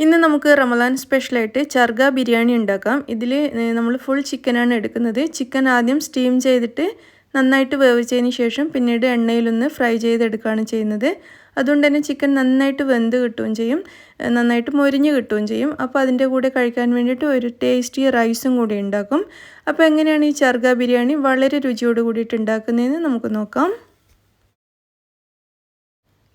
ഇന്ന് നമുക്ക് റമദാൻ സ്പെഷ്യലായിട്ട് ചർഗ ബിരിയാണി ഉണ്ടാക്കാം. ഇതിൽ നമ്മൾ ഫുൾ ചിക്കനാണ് എടുക്കുന്നത്. ചിക്കൻ ആദ്യം സ്റ്റീം ചെയ്തിട്ട് നന്നായിട്ട് വേവിച്ചതിന് ശേഷം പിന്നീട് എണ്ണയിലൊന്ന് ഫ്രൈ ചെയ്തെടുക്കുകയാണ് ചെയ്യുന്നത്. അതുകൊണ്ട് തന്നെ ചിക്കൻ നന്നായിട്ട് വെന്ത് കിട്ടുകയും ചെയ്യും, നന്നായിട്ട് മൊരിഞ്ഞ് കിട്ടുകയും ചെയ്യും. അപ്പോൾ അതിൻ്റെ കൂടെ കഴിക്കാൻ വേണ്ടിയിട്ട് ഒരു ടേസ്റ്റി റൈസും കൂടി ഉണ്ടാക്കും. അപ്പോൾ എങ്ങനെയാണ് ഈ ചർഗ ബിരിയാണി വളരെ രുചിയോട് കൂടിയിട്ട് ഉണ്ടാക്കുന്നതെന്ന് നമുക്ക് നോക്കാം.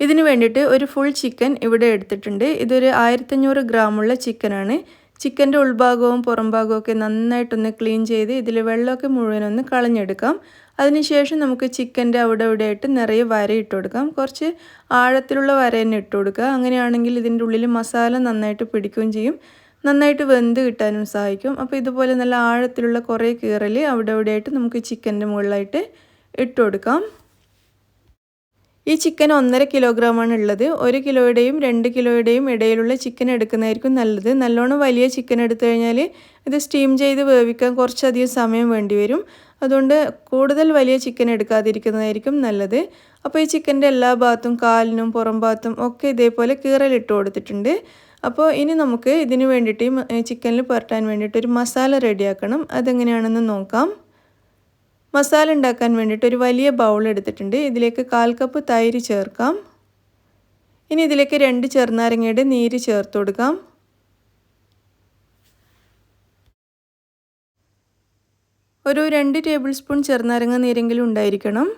ഇതിന് വേണ്ടിയിട്ട് ഒരു ഫുൾ ചിക്കൻ ഇവിടെ എടുത്തിട്ടുണ്ട്. ഇതൊരു 1500 ഗ്രാമുള്ള ചിക്കനാണ്. ചിക്കൻ്റെ ഉൾഭാഗവും പുറം ഭാഗവും ഒക്കെ നന്നായിട്ടൊന്ന് ക്ലീൻ ചെയ്ത് ഇതിൽ വെള്ളമൊക്കെ മുഴുവനൊന്ന് കളഞ്ഞെടുക്കാം. അതിനുശേഷം നമുക്ക് ചിക്കൻ്റെ അവിടെ ഇവിടെയായിട്ട് നിറയെ വര ഇട്ട് കൊടുക്കാം. കുറച്ച് ആഴത്തിലുള്ള വര തന്നെ ഇട്ട് കൊടുക്കുക. അങ്ങനെയാണെങ്കിൽ ഇതിൻ്റെ ഉള്ളിൽ മസാല നന്നായിട്ട് പിടിക്കുകയും ചെയ്യും, നന്നായിട്ട് വെന്ത് കിട്ടാനും സഹായിക്കും. അപ്പോൾ ഇതുപോലെ നല്ല ആഴത്തിലുള്ള കുറേ കീറൽ അവിടെ ഇവിടെയായിട്ട് നമുക്ക് ചിക്കൻ്റെ മുകളിലായിട്ട് ഇട്ട് കൊടുക്കാം. ഈ ചിക്കൻ 1.5 കിലോഗ്രാമാണ് ഉള്ളത്. 1 കിലോയുടെയും 2 കിലോയുടെയും ഇടയിലുള്ള ചിക്കൻ എടുക്കുന്നതായിരിക്കും നല്ലത്. നല്ലോണം വലിയ ചിക്കൻ എടുത്തു കഴിഞ്ഞാൽ ഇത് സ്റ്റീം ചെയ്ത് വേവിക്കാൻ കുറച്ചധികം സമയം വേണ്ടി വരും. അതുകൊണ്ട് കൂടുതൽ വലിയ ചിക്കൻ എടുക്കാതിരിക്കുന്നതായിരിക്കും നല്ലത്. അപ്പോൾ ഈ ചിക്കൻ്റെ എല്ലാ ഭാഗത്തും കാലിനും പുറം ഭാഗത്തും ഒക്കെ ഇതേപോലെ കീറലിട്ട് കൊടുത്തിട്ടുണ്ട്. അപ്പോൾ ഇനി നമുക്ക് ഇതിന് വേണ്ടിയിട്ട് ചിക്കനിൽ പുരട്ടാൻ വേണ്ടിയിട്ട് ഒരു മസാല റെഡിയാക്കണം. അതെങ്ങനെയാണെന്ന് നോക്കാം. മസാല ഉണ്ടാക്കാൻ വേണ്ടിയിട്ട് ഒരു വലിയ ബൗൾ എടുത്തിട്ടുണ്ട്. ഇതിലേക്ക് 1/4 കപ്പ് തൈര് ചേർക്കാം. ഇനി ഇതിലേക്ക് 2 ചെറുനാരങ്ങയുടെ നീര് ചേർത്ത് കൊടുക്കാം. ഒരു 2 ടേബിൾ സ്പൂൺ ചെറുനാരങ്ങ നീരെങ്കിലും ഉണ്ടായിരിക്കണം.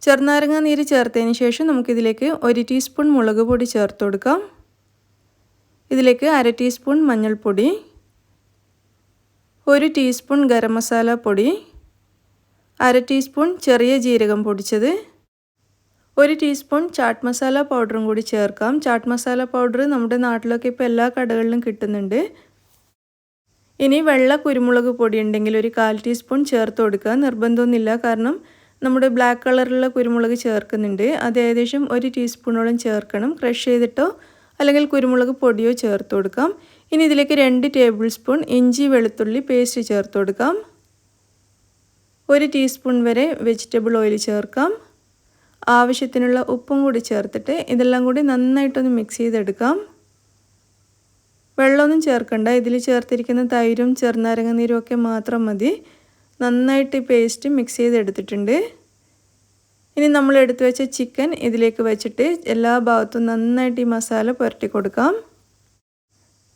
ചെറുനാരങ്ങ നീര് ചേർത്തതിന് ശേഷം നമുക്കിതിലേക്ക് 1 ടീസ്പൂൺ മുളക് പൊടി ചേർത്ത് കൊടുക്കാം. ഇതിലേക്ക് 1/2 ടീസ്പൂൺ മഞ്ഞൾപ്പൊടി, 1 ടീസ്പൂൺ ഗരം മസാല പൊടി, 1/2 ടീസ്പൂൺ ചെറിയ ജീരകം പൊടിച്ചത്, 1 ടീസ്പൂൺ ചാട്ട് മസാല പൗഡറും കൂടി ചേർക്കാം. ചാട്ട് മസാല പൗഡർ നമ്മുടെ നാട്ടിലൊക്കെ ഇപ്പോൾ എല്ലാ കടകളിലും കിട്ടുന്നുണ്ട്. ഇനി വെള്ള കുരുമുളക് പൊടി ഉണ്ടെങ്കിൽ ഒരു 1/4 ടീസ്പൂൺ ചേർത്ത് കൊടുക്കുക. നിർബന്ധമൊന്നുമില്ല, കാരണം നമ്മുടെ ബ്ലാക്ക് കളറുള്ള കുരുമുളക് ചേർക്കുന്നുണ്ട്. അത് ഏകദേശം 1 ടീസ്പൂണോളം ചേർക്കണം. ക്രഷ് ചെയ്തിട്ടോ അല്ലെങ്കിൽ കുരുമുളക് പൊടിയോ ചേർത്ത് കൊടുക്കാം. ഇനി ഇതിലേക്ക് 2 ടേബിൾ സ്പൂൺ ഇഞ്ചി വെളുത്തുള്ളി പേസ്റ്റ് ചേർത്ത് കൊടുക്കാം. 1 ടീസ്പൂൺ വരെ വെജിറ്റബിൾ ഓയിൽ ചേർക്കാം. ആവശ്യത്തിനുള്ള ഉപ്പും കൂടി ചേർത്തിട്ട് ഇതെല്ലാം കൂടി നന്നായിട്ടൊന്ന് മിക്സ് ചെയ്തെടുക്കാം. വെള്ളമൊന്നും ചേർക്കണ്ട. ഇതിൽ ചേർത്തിരിക്കുന്ന തൈരും ചെറുനാരങ്ങ നീരും ഒക്കെ മാത്രം മതി. നന്നായിട്ട് പേസ്റ്റ് മിക്സ് ചെയ്തെടുത്തിട്ടുണ്ട്. ഇനി നമ്മൾ എടുത്തു വെച്ച ചിക്കൻ ഇതിലേക്ക് വെച്ചിട്ട് എല്ലാ ഭാഗത്തും നന്നായിട്ട് ഈ മസാല പുരട്ടി കൊടുക്കാം.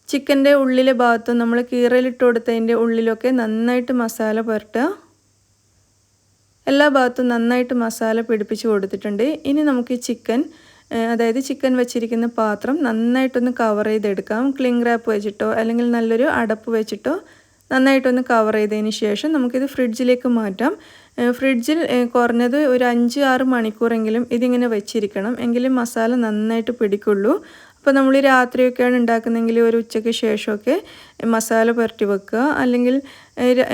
ചിക്കൻ്റെ ഉള്ളിലെ ഭാഗത്തും നമ്മൾ കീറലിട്ട് കൊടുത്തതിൻ്റെ ഉള്ളിലൊക്കെ നന്നായിട്ട് മസാല പുരട്ടുക. എല്ലാ ഭാഗത്തും നന്നായിട്ട് മസാല പിടിപ്പിച്ച് കൊടുത്തിട്ടുണ്ട്. ഇനി നമുക്ക് ഈ ചിക്കൻ, അതായത് ചിക്കൻ വെച്ചിരിക്കുന്ന പാത്രം നന്നായിട്ടൊന്ന് കവർ ചെയ്തെടുക്കാം. ക്ലിംഗ് റാപ്പ് വെച്ചിട്ടോ അല്ലെങ്കിൽ നല്ലൊരു അടപ്പ് വെച്ചിട്ടോ നന്നായിട്ടൊന്ന് കവർ ചെയ്തതിന് ശേഷം നമുക്കിത് ഫ്രിഡ്ജിലേക്ക് മാറ്റാം. ഫ്രിഡ്ജിൽ കുറഞ്ഞത് ഒരു 5-6 മണിക്കൂറെങ്കിലും ഇതിങ്ങനെ വെച്ചിരിക്കണം, എങ്കിലും മസാല നന്നായിട്ട് പിടിക്കുള്ളൂ. അപ്പോൾ നമ്മൾ രാത്രിയൊക്കെയാണ് ഉണ്ടാക്കുന്നതെങ്കിൽ ഒരു ഉച്ചയ്ക്ക് ശേഷമൊക്കെ മസാല പുരട്ടി വെക്കുക. അല്ലെങ്കിൽ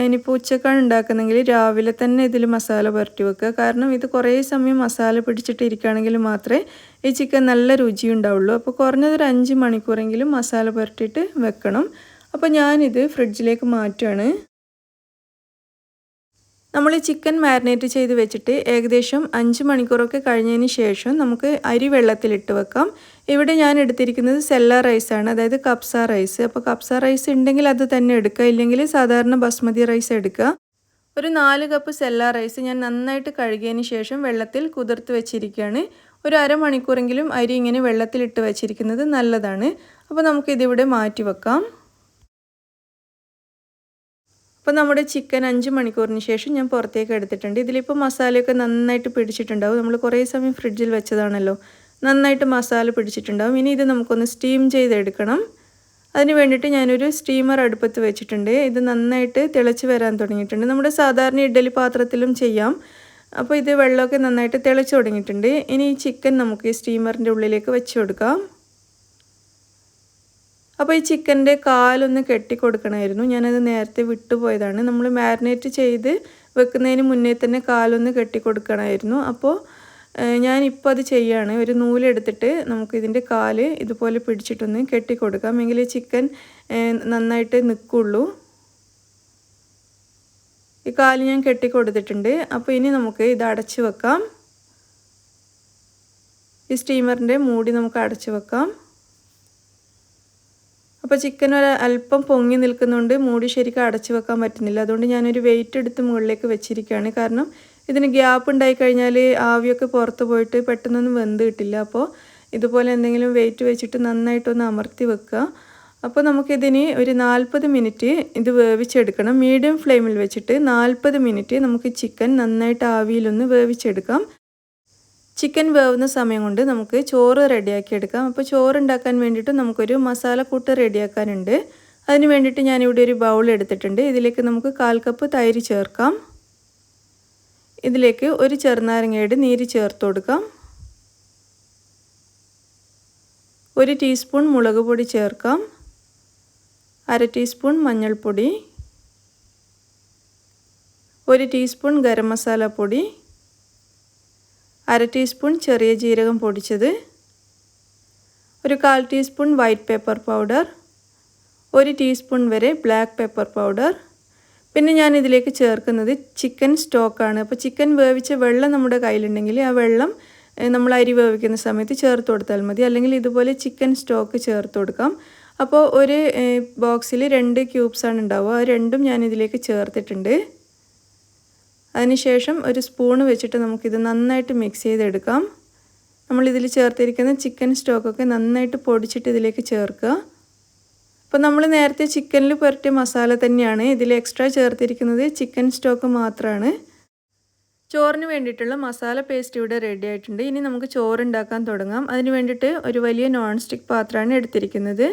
ഇനിയിപ്പോൾ ഉച്ചക്കാണ് ഉണ്ടാക്കുന്നതെങ്കിൽ രാവിലെ തന്നെ ഇതിൽ മസാല പുരട്ടി വെക്കുക. കാരണം ഇത് കുറേ സമയം മസാല പിടിച്ചിട്ട് ഇരിക്കുകയാണെങ്കിൽ മാത്രമേ ഈ ചിക്കൻ നല്ല രുചി ഉണ്ടാവുള്ളൂ. അപ്പോൾ കുറഞ്ഞതൊരു 5 മണിക്കൂറെങ്കിലും മസാല പുരട്ടിയിട്ട് വെക്കണം. അപ്പോൾ ഞാനിത് ഫ്രിഡ്ജിലേക്ക് മാറ്റുകയാണ്. നമ്മൾ ഈ ചിക്കൻ മാരിനേറ്റ് ചെയ്ത് വെച്ചിട്ട് ഏകദേശം 5 മണിക്കൂറൊക്കെ കഴിഞ്ഞതിന് ശേഷം നമുക്ക് അരി വെള്ളത്തിലിട്ട് വെക്കാം. ഇവിടെ ഞാൻ എടുത്തിരിക്കുന്നത് സെല്ല റൈസാണ്, അതായത് കപ്സ റൈസ്. അപ്പോൾ കപ്സ റൈസ് ഉണ്ടെങ്കിൽ അത് തന്നെ എടുക്കുക, ഇല്ലെങ്കിൽ സാധാരണ ബസ്മതി റൈസ് എടുക്കുക. ഒരു 4 കപ്പ് സെല്ല റൈസ് ഞാൻ നന്നായിട്ട് കഴുകിയതിന് ശേഷം വെള്ളത്തിൽ കുതിർത്ത് വെച്ചിരിക്കുകയാണ്. ഒരു അരമണിക്കൂറെങ്കിലും അരി ഇങ്ങനെ വെള്ളത്തിലിട്ട് വെച്ചിരിക്കുന്നത് നല്ലതാണ്. അപ്പോൾ നമുക്കിതിവിടെ മാറ്റി വെക്കാം. അപ്പോൾ നമ്മുടെ ചിക്കൻ 5 മണിക്കൂറിന് ശേഷം ഞാൻ പുറത്തേക്ക് എടുത്തിട്ടുണ്ട്. ഇതിലിപ്പോൾ മസാലയൊക്കെ നന്നായിട്ട് പിടിച്ചിട്ടുണ്ടാവും. നമ്മൾ കുറേ സമയം ഫ്രിഡ്ജിൽ വെച്ചതാണല്ലോ, നന്നായിട്ട് മസാല പിടിച്ചിട്ടുണ്ടാവും. ഇനി ഇത് നമുക്കൊന്ന് സ്റ്റീം ചെയ്തെടുക്കണം. അതിന് വേണ്ടിയിട്ട് ഞാനൊരു സ്റ്റീമർ അടുപ്പത്ത് വെച്ചിട്ടുണ്ട്. ഇത് നന്നായിട്ട് തിളച്ച് വരാൻ തുടങ്ങിയിട്ടുണ്ട്. നമ്മുടെ സാധാരണ ഇഡ്ഡലി പാത്രത്തിലും ചെയ്യാം. അപ്പോൾ ഇത് വെള്ളമൊക്കെ നന്നായിട്ട് തിളച്ച് തുടങ്ങിയിട്ടുണ്ട്. ഇനി ഈ ചിക്കൻ നമുക്ക് ഈ സ്റ്റീമറിൻ്റെ ഉള്ളിലേക്ക് വെച്ച് കൊടുക്കാം. അപ്പോൾ ഈ ചിക്കൻ്റെ കാലൊന്ന് കെട്ടിക്കൊടുക്കണമായിരുന്നു. ഞാനത് നേരത്തെ വിട്ടുപോയതാണ്. നമ്മൾ മാരിനേറ്റ് ചെയ്ത് വെക്കുന്നതിന് മുന്നേ തന്നെ കാലൊന്ന് കെട്ടിക്കൊടുക്കണമായിരുന്നു. അപ്പോൾ ഞാനിപ്പോൾ അത് ചെയ്യുകയാണ്. ഒരു നൂലെടുത്തിട്ട് നമുക്കിതിൻ്റെ കാല് ഇതുപോലെ പിടിച്ചിട്ടൊന്ന് കെട്ടിക്കൊടുക്കാം, എങ്കിൽ ചിക്കൻ നന്നായിട്ട് നിൽക്കുള്ളൂ. ഈ കാല് ഞാൻ കെട്ടിക്കൊടുത്തിട്ടുണ്ട്. അപ്പോൾ ഇനി നമുക്ക് ഇത് അടച്ച് വെക്കാം. ഈ സ്റ്റീമറിൻ്റെ മൂടി നമുക്ക് അടച്ച് വെക്കാം. അപ്പോൾ ചിക്കൻ അല്പം പൊങ്ങി നിൽക്കുന്നുണ്ട്, മൂടി ശരിക്കും അടച്ചു വെക്കാൻ പറ്റുന്നില്ല. അതുകൊണ്ട് ഞാനൊരു വെയിറ്റ് എടുത്ത് മുകളിലേക്ക് വെച്ചിരിക്കുകയാണ്. കാരണം ഇതിന് ഗ്യാപ്പ് ഉണ്ടായിക്കഴിഞ്ഞാൽ ആവിയൊക്കെ പുറത്ത് പോയിട്ട് പെട്ടെന്നൊന്നും വെന്ത് കിട്ടില്ല. അപ്പോൾ ഇതുപോലെ എന്തെങ്കിലും വെയിറ്റ് വെച്ചിട്ട് നന്നായിട്ടൊന്ന് അമർത്തി വെക്കുക. അപ്പോൾ നമുക്കിതിന് ഒരു 40 മിനിറ്റ് ഇത് വേവിച്ചെടുക്കണം. മീഡിയം ഫ്ലെയിമിൽ വെച്ചിട്ട് 40 മിനിറ്റ് നമുക്ക് ചിക്കൻ നന്നായിട്ട് ആവിയിലൊന്ന് വേവിച്ചെടുക്കാം. ചിക്കൻ വേവുന്ന സമയം കൊണ്ട് നമുക്ക് ചോറ് റെഡിയാക്കി എടുക്കാം. അപ്പോൾ ചോറ് ഉണ്ടാക്കാൻ വേണ്ടിയിട്ട് നമുക്കൊരു മസാലക്കൂട്ട് റെഡിയാക്കാനുണ്ട്. അതിന് വേണ്ടിയിട്ട് ഞാനിവിടെ ഒരു ബൗൾ എടുത്തിട്ടുണ്ട്. ഇതിലേക്ക് നമുക്ക് 1/4 കപ്പ് തൈര് ചേർക്കാം. ഇതിലേക്ക് ഒരു ചെറുനാരങ്ങയുടെ നീര് ചേർത്ത് കൊടുക്കാം. 1 ടീസ്പൂൺ മുളക് പൊടി ചേർക്കാം. 1/2 ടീസ്പൂൺ മഞ്ഞൾപ്പൊടി, 1 ടീസ്പൂൺ ഗരം മസാല പൊടി, 1/2 ടീസ്പൂൺ ചെറിയ ജീരകം പൊടിച്ചത്, 1/4 teaspoon white pepper powder, 1 teaspoon വരെ ബ്ലാക്ക് പെപ്പർ പൗഡർ. പിന്നെ ഞാൻ ഇതിലേക്ക് ചേർക്കുന്നത് ചിക്കൻ സ്റ്റോക്കാണ്. അപ്പോൾ ചിക്കൻ വേവിച്ച വെള്ളം നമ്മുടെ കയ്യിലുണ്ടെങ്കിൽ ആ വെള്ളം നമ്മൾ അരി വേവിക്കുന്ന സമയത്ത് ചേർത്ത് കൊടുത്താൽ മതി. അല്ലെങ്കിൽ ഇതുപോലെ ചിക്കൻ സ്റ്റോക്ക് ചേർത്ത് കൊടുക്കാം. അപ്പോൾ ഒരു ബോക്സിൽ 2 ക്യൂബ്സാണ് ഉണ്ടാവുക. അത് രണ്ടും ഞാൻ ഇതിലേക്ക് ചേർത്തിട്ടുണ്ട്. അതിനുശേഷം ഒരു സ്പൂൺ വെച്ചിട്ട് നമുക്കിത് നന്നായിട്ട് മിക്സ് ചെയ്തെടുക്കാം. നമ്മളിതിൽ ചേർത്തിരിക്കുന്ന ചിക്കൻ സ്റ്റോക്കൊക്കെ നന്നായിട്ട് പൊടിച്ചിട്ട് ഇതിലേക്ക് ചേർക്കുക. അപ്പോൾ നമ്മൾ നേരത്തെ ചിക്കനിൽ പുരട്ടിയ മസാല തന്നെയാണ് ഇതിൽ എക്സ്ട്രാ ചേർത്തിരിക്കുന്നത്. ചിക്കൻ സ്റ്റോക്ക് മാത്രമാണ്. ചോറിന് വേണ്ടിയിട്ടുള്ള മസാല പേസ്റ്റ് ഇവിടെ റെഡി ആയിട്ടുണ്ട്. ഇനി നമുക്ക് ചോറുണ്ടാക്കാൻ തുടങ്ങാം. അതിന് വേണ്ടിയിട്ട് ഒരു വലിയ നോൺ സ്റ്റിക്ക് പാത്രമാണ് എടുത്തിരിക്കുന്നത്.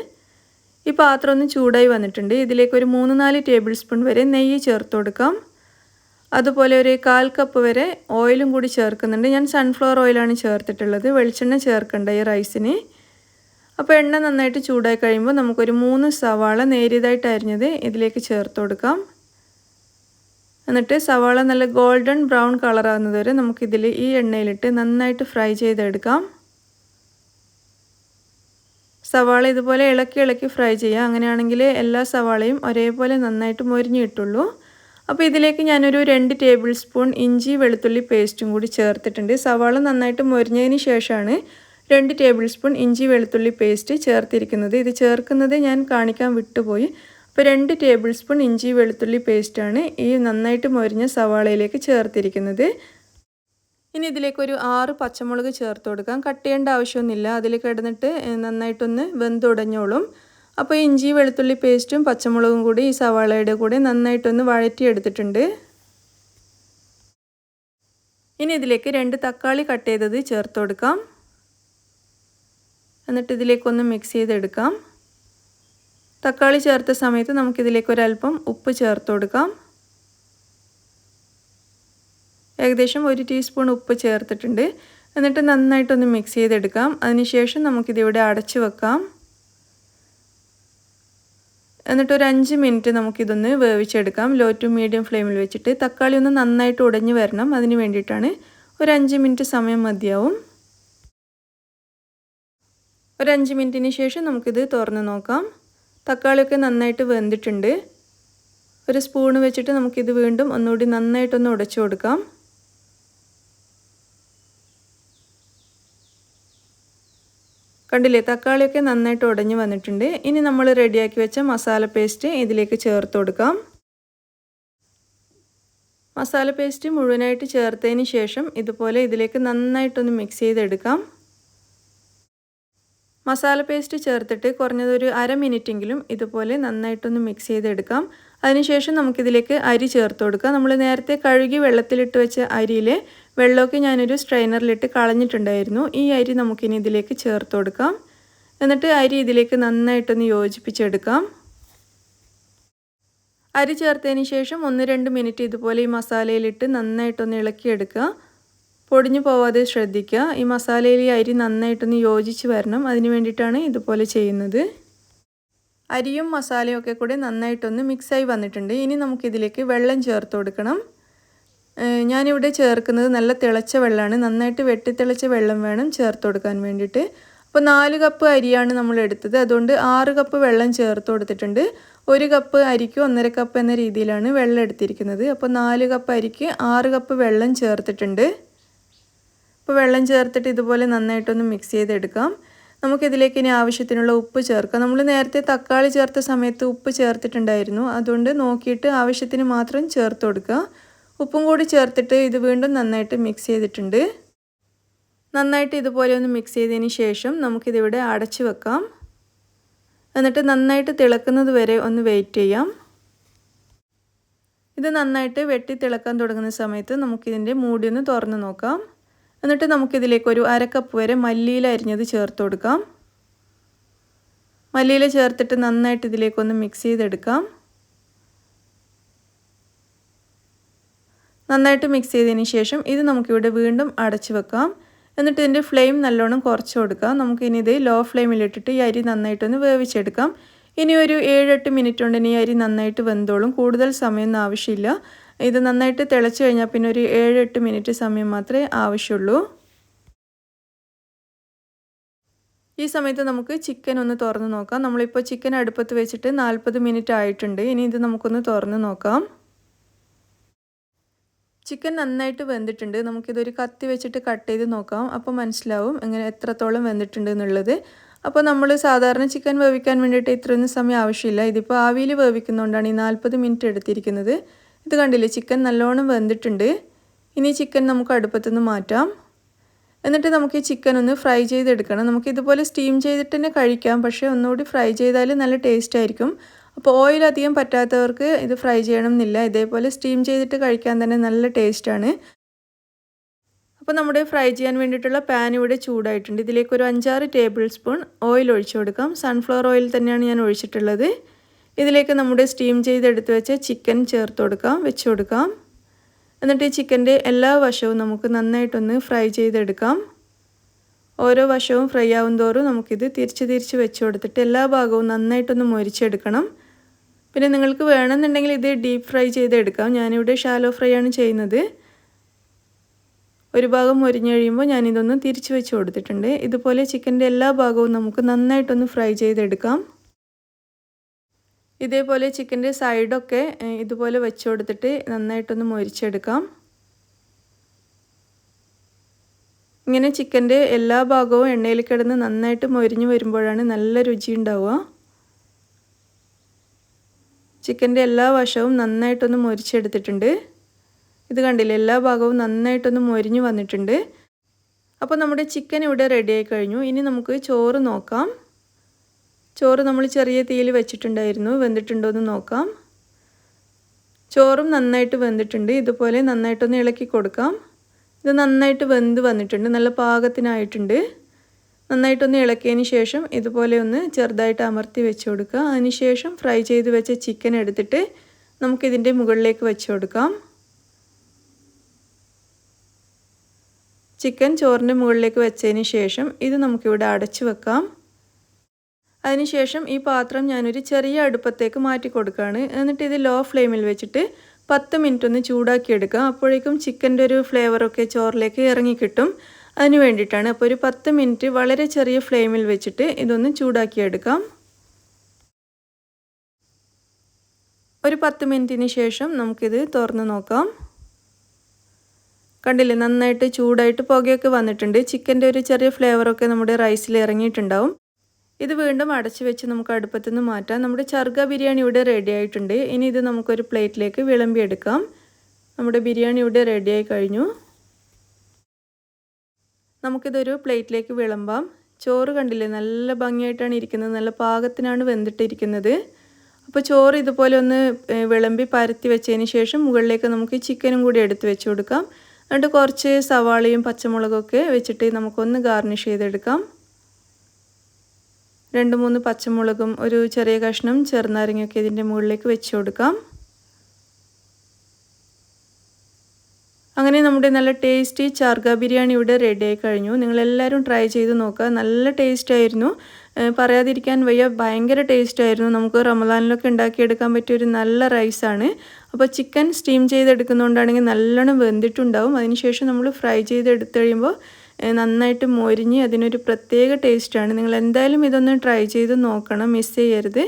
ഈ പാത്രം ഒന്ന് ചൂടായി വന്നിട്ടുണ്ട്. ഇതിലേക്ക് ഒരു 3-4 ടേബിൾ സ്പൂൺ വരെ നെയ്യ് ചേർത്ത് കൊടുക്കാം. അതുപോലെ ഒരു 1/4 കപ്പ് വരെ ഓയിലും കൂടി ചേർക്കുന്നുണ്ട്. ഞാൻ സൺഫ്ലവർ ഓയിലാണ് ചേർത്തിട്ടുള്ളത്. വെളിച്ചെണ്ണ ചേർക്കണ്ട ഈ റൈസിന്. അപ്പോൾ എണ്ണ നന്നായിട്ട് ചൂടായി കഴിയുമ്പോൾ നമുക്കൊരു 3 സവാള നേരിയതായിട്ട് അരിഞ്ഞത് ഇതിലേക്ക് ചേർത്ത് കൊടുക്കാം. എന്നിട്ട് സവാള നല്ല ഗോൾഡൻ ബ്രൗൺ കളറാകുന്നത് വരെ നമുക്കിതിൽ ഈ എണ്ണയിലിട്ട് നന്നായിട്ട് ഫ്രൈ ചെയ്തെടുക്കാം. സവാള ഇതുപോലെ ഇളക്കി ഫ്രൈ ചെയ്യുക. അങ്ങനെയാണെങ്കിൽ എല്ലാ സവാളയും ഒരേപോലെ നന്നായിട്ട് മൊരിഞ്ഞ് കിട്ടുള്ളൂ. അപ്പോൾ ഇതിലേക്ക് ഞാനൊരു 2 ടേബിൾ സ്പൂൺ ഇഞ്ചി വെളുത്തുള്ളി പേസ്റ്റും കൂടി ചേർത്തിട്ടുണ്ട്. സവാള നന്നായിട്ട് മൊരിഞ്ഞതിന് ശേഷമാണ് 2 ടേബിൾ സ്പൂൺ ഇഞ്ചി വെളുത്തുള്ളി പേസ്റ്റ് ചേർത്തിരിക്കുന്നത്. ഇത് ചേർക്കുന്നത് ഞാൻ കാണിക്കാൻ വിട്ടുപോയി. അപ്പോൾ 2 ടേബിൾ സ്പൂൺ ഇഞ്ചി വെളുത്തുള്ളി പേസ്റ്റാണ് ഈ നന്നായിട്ട് മൊരിഞ്ഞ സവാളയിലേക്ക് ചേർത്തിരിക്കുന്നത്. ഇനി ഇതിലേക്കൊരു 6 പച്ചമുളക് ചേർത്ത് കൊടുക്കാം. കട്ട് ചെയ്യേണ്ട ആവശ്യമൊന്നുമില്ല. അതിൽ കിടന്നിട്ട് നന്നായിട്ടൊന്ന് വെന്തുടഞ്ഞോളും. അപ്പോൾ ഇഞ്ചി വെളുത്തുള്ളി പേസ്റ്റും പച്ചമുളകും കൂടി ഈ സവാളയുടെ കൂടെ നന്നായിട്ടൊന്ന് വഴറ്റിയെടുത്തിട്ടുണ്ട്. ഇനി ഇതിലേക്ക് 2 തക്കാളി കട്ട് ചെയ്തത് ചേർത്ത് കൊടുക്കാം. എന്നിട്ട് ഇതിലേക്കൊന്ന് മിക്സ് ചെയ്തെടുക്കാം. തക്കാളി ചേർത്ത സമയത്ത് നമുക്കിതിലേക്ക് ഒരല്പം ഉപ്പ് ചേർത്ത് കൊടുക്കാം. ഏകദേശം 1 ടീസ്പൂൺ ഉപ്പ് ചേർത്തിട്ടുണ്ട്. എന്നിട്ട് നന്നായിട്ടൊന്ന് മിക്സ് ചെയ്തെടുക്കാം. അതിനുശേഷം നമുക്കിതിവിടെ അടച്ചു വെക്കാം. എന്നിട്ട് ഒരു 5 മിനിറ്റ് നമുക്കിതൊന്ന് വേവിച്ചെടുക്കാം. ലോ ടു മീഡിയം ഫ്ലെയിമിൽ വെച്ചിട്ട്. തക്കാളി ഒന്ന് നന്നായിട്ട് ഉടഞ്ഞു വരണം. അതിന് വേണ്ടിയിട്ടാണ്. ഒരു 5 മിനിറ്റ് സമയം മതിയാവും. ഒരു 5 മിനിറ്റിന് ശേഷം നമുക്കിത് തുറന്ന് നോക്കാം. തക്കാളിയൊക്കെ നന്നായിട്ട് വെന്തിട്ടുണ്ട്. ഒരു സ്പൂൺ വെച്ചിട്ട് നമുക്കിത് വീണ്ടും ഒന്നുകൂടി നന്നായിട്ടൊന്ന് ഉടച്ചു കൊടുക്കാം. കണ്ടില്ലേ, തക്കാളിയൊക്കെ നന്നായിട്ട് ഉടഞ്ഞു വന്നിട്ടുണ്ട്. ഇനി നമ്മൾ റെഡിയാക്കി വെച്ച മസാല പേസ്റ്റ് ഇതിലേക്ക് ചേർത്ത് കൊടുക്കാം. മസാല പേസ്റ്റ് മുഴുവനായിട്ട് ചേർത്തതിന് ശേഷം ഇതുപോലെ ഇതിലേക്ക് നന്നായിട്ടൊന്ന് മിക്സ് ചെയ്തെടുക്കാം. മസാല പേസ്റ്റ് ചേർത്തിട്ട് കുറഞ്ഞതൊരു 1/2 മിനിറ്റെങ്കിലും ഇതുപോലെ നന്നായിട്ടൊന്ന് മിക്സ് ചെയ്തെടുക്കാം. അതിനുശേഷം നമുക്കിതിലേക്ക് അരി ചേർത്ത് കൊടുക്കാം. നമ്മൾ നേരത്തെ കഴുകി വെള്ളത്തിലിട്ട് വെച്ച അരിയിലെ വെള്ളമൊക്കെ ഞാനൊരു സ്ട്രെയിനറിലിട്ട് കളഞ്ഞിട്ടുണ്ടായിരുന്നു. ഈ അരി നമുക്കിനി ഇതിലേക്ക് ചേർത്ത് കൊടുക്കാം. എന്നിട്ട് അരി ഇതിലേക്ക് നന്നായിട്ടൊന്ന് യോജിപ്പിച്ചെടുക്കാം. അരി ചേർത്തതിന് ശേഷം 1-2 മിനിറ്റ് ഇതുപോലെ ഈ മസാലയിലിട്ട് നന്നായിട്ടൊന്ന് ഇളക്കിയെടുക്കുക. പൊടിഞ്ഞു പോവാതെ ശ്രദ്ധിക്കുക. ഈ മസാലയിൽ ഈ അരി നന്നായിട്ടൊന്ന് യോജിച്ച് വരണം. അതിന് വേണ്ടിയിട്ടാണ് ഇതുപോലെ ചെയ്യുന്നത്. അരിയും മസാലയും ഒക്കെ കൂടെ നന്നായിട്ടൊന്ന് മിക്സായി വന്നിട്ടുണ്ട്. ഇനി നമുക്കിതിലേക്ക് വെള്ളം ചേർത്ത് കൊടുക്കണം. ഞാനിവിടെ ചേർക്കുന്നത് നല്ല തിളച്ച വെള്ളമാണ്. നന്നായിട്ട് വെട്ടിത്തിളച്ച വെള്ളം വേണം ചേർത്ത് കൊടുക്കാൻ വേണ്ടിയിട്ട്. അപ്പോൾ 4 കപ്പ് അരിയാണ് നമ്മൾ എടുത്തത്. അതുകൊണ്ട് 6 കപ്പ് വെള്ളം ചേർത്ത് കൊടുത്തിട്ടുണ്ട്. 1 കപ്പ് അരിക്ക് 1.5 കപ്പ് എന്ന രീതിയിലാണ് വെള്ളം എടുത്തിരിക്കുന്നത്. അപ്പോൾ 4 കപ്പ് അരിക്ക് 6 കപ്പ് വെള്ളം ചേർത്തിട്ടുണ്ട്. അപ്പോൾ വെള്ളം ചേർത്തിട്ട് ഇതുപോലെ നന്നായിട്ടൊന്ന് മിക്സ് ചെയ്തെടുക്കാം. നമുക്കിതിലേക്ക് ഇനി ആവശ്യത്തിനുള്ള ഉപ്പ് ചേർക്കാം. നമ്മൾ നേരത്തെ തക്കാളി ചേർത്ത സമയത്ത് ഉപ്പ് ചേർത്തിട്ടുണ്ടായിരുന്നു. അതുകൊണ്ട് നോക്കിയിട്ട് ആവശ്യത്തിന് മാത്രം ചേർത്ത് കൊടുക്കുക. ഉപ്പും കൂടി ചേർത്തിട്ട് ഇത് വീണ്ടും നന്നായിട്ട് മിക്സ് ചെയ്തിട്ടുണ്ട്. നന്നായിട്ട് ഇതുപോലെ ഒന്ന് മിക്സ് ചെയ്തതിന് ശേഷം നമുക്കിതിവിടെ അടച്ചു വെക്കാം. എന്നിട്ട് നന്നായിട്ട് തിളക്കുന്നത് വരെ ഒന്ന് വെയിറ്റ് ചെയ്യാം. ഇത് നന്നായിട്ട് വെട്ടി തിളക്കാൻ തുടങ്ങുന്ന സമയത്ത് നമുക്കിതിൻ്റെ മൂടി ഒന്ന് തുറന്ന് നോക്കാം. എന്നിട്ട് നമുക്കിതിലേക്ക് ഒരു 1/2 കപ്പ് വരെ മല്ലിയില അരിഞ്ഞത് ചേർത്ത് കൊടുക്കാം. മല്ലിയില ചേർത്തിട്ട് നന്നായിട്ട് ഇതിലേക്കൊന്ന് മിക്സ് ചെയ്തെടുക്കാം. നന്നായിട്ട് മിക്സ് ചെയ്തതിന് ശേഷം ഇത് നമുക്കിവിടെ വീണ്ടും അടച്ചു വെക്കാം. എന്നിട്ട് ഇതിൻ്റെ ഫ്ലെയിം നല്ലോണം കുറച്ച് കൊടുക്കാം. നമുക്കിനി ഇത് ലോ ഫ്ലെയിമിലിട്ടിട്ട് ഈ അരി നന്നായിട്ടൊന്ന് വേവിച്ചെടുക്കാം. ഇനി ഒരു 7-8 മിനിറ്റ് കൊണ്ട് ഈ അരി നന്നായിട്ട് വെന്തോളും. കൂടുതൽ സമയമൊന്നും ആവശ്യമില്ല. ഇത് നന്നായിട്ട് തിളച്ച് കഴിഞ്ഞാൽ പിന്നെ ഒരു 7-8 മിനിറ്റ് സമയം മാത്രമേ ആവശ്യമുള്ളൂ. ഈ സമയത്ത് നമുക്ക് ചിക്കൻ ഒന്ന് തുറന്ന് നോക്കാം. നമ്മളിപ്പോൾ ചിക്കൻ അടുപ്പത്ത് വെച്ചിട്ട് 40 മിനിറ്റ് ആയിട്ടുണ്ട്. ഇനി ഇത് നമുക്കൊന്ന് തുറന്ന് നോക്കാം. ചിക്കൻ നന്നായിട്ട് വെന്തിട്ടുണ്ട്. നമുക്കിതൊരു കത്തി വെച്ചിട്ട് കട്ട് ചെയ്ത് നോക്കാം. അപ്പോൾ മനസ്സിലാവും എങ്ങനെ എത്രത്തോളം വെന്തിട്ടുണ്ട് എന്നുള്ളത്. അപ്പോൾ നമ്മൾ സാധാരണ ചിക്കൻ വേവിക്കാൻ വേണ്ടിയിട്ട് ഇത്രയൊന്നും സമയം ആവശ്യമില്ല. ഇതിപ്പോൾ ആവിയിൽ വേവിക്കുന്നതുകൊണ്ടാണ് ഈ 40 മിനിറ്റ് എടുത്തിരിക്കുന്നത്. ഇത് കണ്ടില്ലേ, ചിക്കൻ നല്ലോണം വെന്തിട്ടുണ്ട്. ഇനി ചിക്കൻ നമുക്ക് അടുപ്പത്തുനിന്ന് മാറ്റാം. എന്നിട്ട് നമുക്ക് ഈ ചിക്കൻ ഒന്ന് ഫ്രൈ ചെയ്തെടുക്കണം. നമുക്കിതുപോലെ സ്റ്റീം ചെയ്തിട്ട് തന്നെ കഴിക്കാം. പക്ഷേ ഒന്നുകൂടി ഫ്രൈ ചെയ്താൽ നല്ല ടേസ്റ്റ് ആയിരിക്കും. അപ്പോൾ ഓയിൽ അധികം പറ്റാത്തവർക്ക് ഇത് ഫ്രൈ ചെയ്യണം എന്നില്ല. ഇതേപോലെ സ്റ്റീം ചെയ്തിട്ട് കഴിക്കാൻ തന്നെ നല്ല ടേസ്റ്റാണ്. അപ്പോൾ നമ്മുടെ ഫ്രൈ ചെയ്യാൻ വേണ്ടിയിട്ടുള്ള പാൻ ഇവിടെ ചൂടായിട്ടുണ്ട്. ഇതിലേക്ക് ഒരു 5-6 ടേബിൾ സ്പൂൺ ഓയിൽ ഒഴിച്ചു കൊടുക്കാം. സൺഫ്ലവർ ഓയിൽ തന്നെയാണ് ഞാൻ ഒഴിച്ചിട്ടുള്ളത്. ഇതിലേക്ക് നമ്മുടെ സ്റ്റീം ചെയ്തെടുത്ത് വെച്ച ചിക്കൻ വെച്ച് കൊടുക്കാം. എന്നിട്ട് ഈ ചിക്കൻ്റെ എല്ലാ വശവും നമുക്ക് നന്നായിട്ടൊന്ന് ഫ്രൈ ചെയ്തെടുക്കാം. ഓരോ വശവും ഫ്രൈ ആവും തോറും നമുക്കിത് തിരിച്ച് വെച്ച് കൊടുത്തിട്ട് എല്ലാ ഭാഗവും നന്നായിട്ടൊന്ന് മൊരിച്ചെടുക്കണം. പിന്നെ നിങ്ങൾക്ക് വേണമെന്നുണ്ടെങ്കിൽ ഇത് ഡീപ്പ് ഫ്രൈ ചെയ്തെടുക്കാം. ഞാനിവിടെ ഷാലോ ഫ്രൈ ആണ് ചെയ്യുന്നത്. ഒരു ഭാഗം മൊരിഞ്ഞ് കഴിയുമ്പോൾ ഞാനിതൊന്ന് തിരിച്ച് വെച്ച് കൊടുത്തിട്ടുണ്ട്. ഇതുപോലെ ചിക്കൻ്റെ എല്ലാ ഭാഗവും നമുക്ക് നന്നായിട്ടൊന്ന് ഫ്രൈ ചെയ്തെടുക്കാം. ഇതേപോലെ ചിക്കൻ്റെ സൈഡൊക്കെ ഇതുപോലെ വെച്ച് കൊടുത്തിട്ട് നന്നായിട്ടൊന്ന് മൊരിച്ചെടുക്കാം. ഇങ്ങനെ ചിക്കൻ്റെ എല്ലാ ഭാഗവും എണ്ണയിൽ കിടന്ന് നന്നായിട്ട് മൊരിഞ്ഞ് വരുമ്പോഴാണ് നല്ല രുചി ഉണ്ടാവുക. ചിക്കൻ്റെ എല്ലാ വശവും നന്നായിട്ടൊന്ന് മൊരിച്ചെടുത്തിട്ടുണ്ട്. ഇത് കണ്ടില്ലേ, എല്ലാ ഭാഗവും നന്നായിട്ടൊന്ന് മൊരിഞ്ഞ് വന്നിട്ടുണ്ട്. അപ്പോൾ നമ്മുടെ ചിക്കൻ ഇവിടെ റെഡി ആയി കഴിഞ്ഞു. ഇനി നമുക്ക് ചോറ് നോക്കാം. ചോറ് നമ്മൾ ചെറിയ തീയിൽ വെച്ചിട്ടുണ്ടായിരുന്നു. വെന്തിട്ടുണ്ടോ എന്ന് നോക്കാം. ചോറും നന്നായിട്ട് വെന്തിട്ടുണ്ട്. ഇതുപോലെ നന്നായിട്ടൊന്ന് ഇളക്കി കൊടുക്കാം. ഇത് നന്നായിട്ട് വെന്ത് വന്നിട്ടുണ്ട്. നല്ല പാകത്തിനായിട്ടുണ്ട്. നന്നായിട്ടൊന്ന് ഇളക്കിയതിന് ശേഷം ഇതുപോലെ ഒന്ന് ചെറുതായിട്ട് അമർത്തി വെച്ച് കൊടുക്കുക. അതിനുശേഷം ഫ്രൈ ചെയ്ത് വെച്ച ചിക്കൻ എടുത്തിട്ട് നമുക്കിതിൻ്റെ മുകളിലേക്ക് വെച്ച് കൊടുക്കാം. ചിക്കൻ ചോറിൻ്റെ മുകളിലേക്ക് വെച്ചതിന് ശേഷം ഇത് നമുക്കിവിടെ അടച്ചു വെക്കാം. അതിനുശേഷം ഈ പാത്രം ഞാനൊരു ചെറിയ അടുപ്പത്തേക്ക് മാറ്റി കൊടുക്കുകയാണ്. എന്നിട്ട് ഇത് ലോ ഫ്ലെയിമിൽ വെച്ചിട്ട് 10 മിനിറ്റ് ഒന്ന് ചൂടാക്കിയെടുക്കുക. അപ്പോഴേക്കും ചിക്കൻ്റെ ഒരു ഫ്ലേവറൊക്കെ ചോറിലേക്ക് ഇറങ്ങിക്കിട്ടും. അതിന് വേണ്ടിയിട്ടാണ്. അപ്പോൾ ഒരു 10 മിനിറ്റ് വളരെ ചെറിയ ഫ്ലെയിമിൽ വെച്ചിട്ട് ഇതൊന്ന് ചൂടാക്കിയെടുക്കാം. ഒരു 10 മിനിറ്റിന് ശേഷം നമുക്കിത് തുറന്ന് നോക്കാം. കണ്ടില്ലേ, നന്നായിട്ട് ചൂടായിട്ട് പുകയൊക്കെ വന്നിട്ടുണ്ട്. ചിക്കൻ്റെ ഒരു ചെറിയ ഫ്ലേവറൊക്കെ നമ്മുടെ റൈസിൽ ഇറങ്ങിയിട്ടുണ്ടാവും. ഇത് വീണ്ടും അടച്ചു വെച്ച് നമുക്ക് അടുപ്പത്തു നിന്ന് മാറ്റാം. നമ്മുടെ ചർഗ ബിരിയാണി ഇവിടെ റെഡി ആയിട്ടുണ്ട്. ഇനി ഇത് നമുക്കൊരു പ്ലേറ്റിലേക്ക് വിളമ്പിയെടുക്കാം. നമ്മുടെ ബിരിയാണി ഇവിടെ റെഡിയായി കഴിഞ്ഞു. നമുക്കിതൊരു പ്ലേറ്റിലേക്ക് വിളമ്പാം. ചോറ് കണ്ടില്ലേ, നല്ല ഭംഗിയായിട്ടാണ് ഇരിക്കുന്നത്. നല്ല പാകത്തിനാണ് വെന്തിട്ടിരിക്കുന്നത്. അപ്പോൾ ചോറ് ഇതുപോലെ ഒന്ന് വിളമ്പി പരത്തി വെച്ചതിന് ശേഷം മുകളിലേക്ക് നമുക്ക് ചിക്കനും കൂടി എടുത്ത് വെച്ച് കൊടുക്കാം. എന്നിട്ട് കുറച്ച് സവാളയും പച്ചമുളകൊക്കെ വെച്ചിട്ട് നമുക്കൊന്ന് ഗാർണിഷ് ചെയ്തെടുക്കാം. 2-3 പച്ചമുളകും ഒരു ചെറിയ കഷ്ണം ചെറുനാരങ്ങയൊക്കെ ഇതിൻ്റെ മുകളിലേക്ക് വെച്ച് കൊടുക്കാം. അങ്ങനെ നമ്മുടെ നല്ല ടേസ്റ്റി ചാർഗ ബിരിയാണി ഇവിടെ റെഡി ആയി കഴിഞ്ഞു. നിങ്ങളെല്ലാവരും ട്രൈ ചെയ്ത് നോക്കുക. നല്ല ടേസ്റ്റായിരുന്നു. പറയാതിരിക്കാൻ വയ്യ, ഭയങ്കര ടേസ്റ്റായിരുന്നു. നമുക്ക് റമദാനിലൊക്കെ ഉണ്ടാക്കിയെടുക്കാൻ പറ്റിയൊരു നല്ല റൈസാണ്. അപ്പോൾ ചിക്കൻ സ്റ്റീം ചെയ്തെടുക്കുന്നതുകൊണ്ടാണെങ്കിൽ നല്ലോണം വെന്തിട്ടുണ്ടാവും. അതിനുശേഷം നമ്മൾ ഫ്രൈ ചെയ്തെടുത്ത് കഴിയുമ്പോൾ നന്നായിട്ട് മൊരിഞ്ഞ് അതിനൊരു പ്രത്യേക ടേസ്റ്റാണ്. നിങ്ങൾ എന്തായാലും ഇതൊന്ന് ട്രൈ ചെയ്ത് നോക്കണം, മിസ് ചെയ്യരുത്.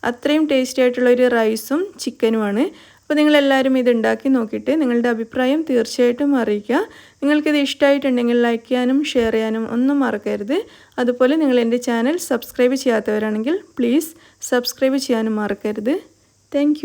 അത്രയും ടേസ്റ്റി ആയിട്ടുള്ളൊരു റൈസും ചിക്കനുമാണ്. അപ്പോൾ നിങ്ങളെല്ലാവരും ഇത് ഉണ്ടാക്കി നോക്കിയിട്ട് നിങ്ങളുടെ അഭിപ്രായം തീർച്ചയായിട്ടും അറിയിക്കുക. നിങ്ങൾക്കിത് ഇഷ്ടമായിട്ടുണ്ടെങ്കിൽ ലൈക്ക് ചെയ്യാനും ഷെയർ ചെയ്യാനും ഒന്നും മറക്കരുത്. അതുപോലെ നിങ്ങൾ എൻ്റെ ചാനൽ സബ്സ്ക്രൈബ് ചെയ്യാത്തവരാണെങ്കിൽ പ്ലീസ് സബ്സ്ക്രൈബ് ചെയ്യാനും മറക്കരുത്. താങ്ക്